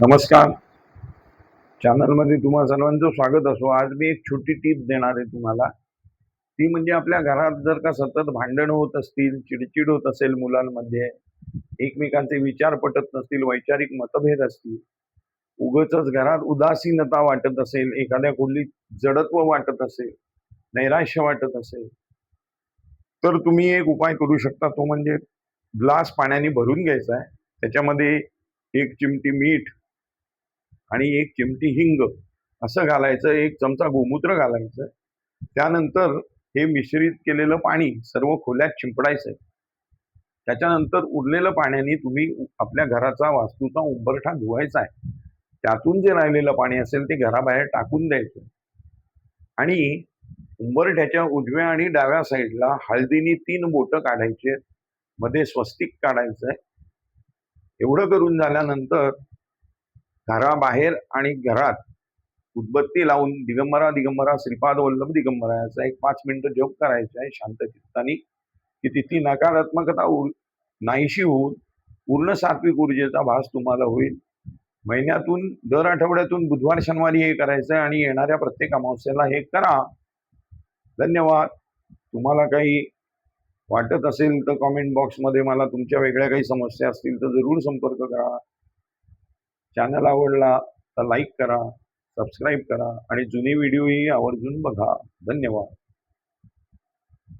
नमस्कार. चॅनलमध्ये तुम्हा सर्वांचं स्वागत असो. आज मी एक छोटी टिप देणार आहे तुम्हाला. ती म्हणजे आपल्या घरात जर का सतत भांडण होत असतील, चिडचिड होत असेल मुलांमध्ये, एकमेकांचे विचार पटत नसतील, वैचारिक मतभेद असतील, उगाचच घरात उदासीनता वाटत असेल, एखाद्या खोलीत जडत्व वाटत असेल, नैराश्य वाटत असेल, तर तुम्ही एक उपाय करू शकता. तो म्हणजे ग्लास पाण्याने भरून घ्यायचा आहे. त्याच्यामध्ये 1 चिमटी मीठ आणि 1 चिमटी हिंग असं घालायचं, 1 चमचा गोमूत्र घालायचं. त्यानंतर हे मिश्रित केलेलं पाणी सर्व खोल्यात शिंपडायचंय. त्याच्यानंतर उरलेलं पाण्याने तुम्ही आपल्या घराचा वास्तूचा उंबरठा धुवायचा आहे. त्यातून जे राहिलेलं पाणी असेल ते घराबाहेर टाकून द्यायचं आणि उंबरठ्याच्या उजव्या आणि डाव्या साईडला हळदीने 3 बोटं काढायचे, मध्ये स्वस्तिक काढायचंय. एवढं करून झाल्यानंतर घराबाहेर आणि घरात उदबत्ती लावून दिगंबरा दिगंबरा श्रीपाद वल्लभ दिगंबरा याचा एक 5 मिनिटं जप करायचा आहे शांत चित्ताने, की तिथली नकारात्मकता नाहीशी होऊन पूर्ण सात्विक ऊर्जेचा भास तुम्हाला होईल. महिन्यातून दर आठवड्यातून बुधवार शनिवारी हे करायचं आणि येणाऱ्या प्रत्येक अमावस्येला हे करा. धन्यवाद. तुम्हाला काही वाटत असेल तर कॉमेंट बॉक्समध्ये मला तुमच्या वेगळ्या काही समस्या असतील तर जरूर संपर्क करा. चॅनल आवडला तर लाईक करा, सबस्क्राईब करा आणि जुनी व्हिडिओही आवर्जून बघा. धन्यवाद.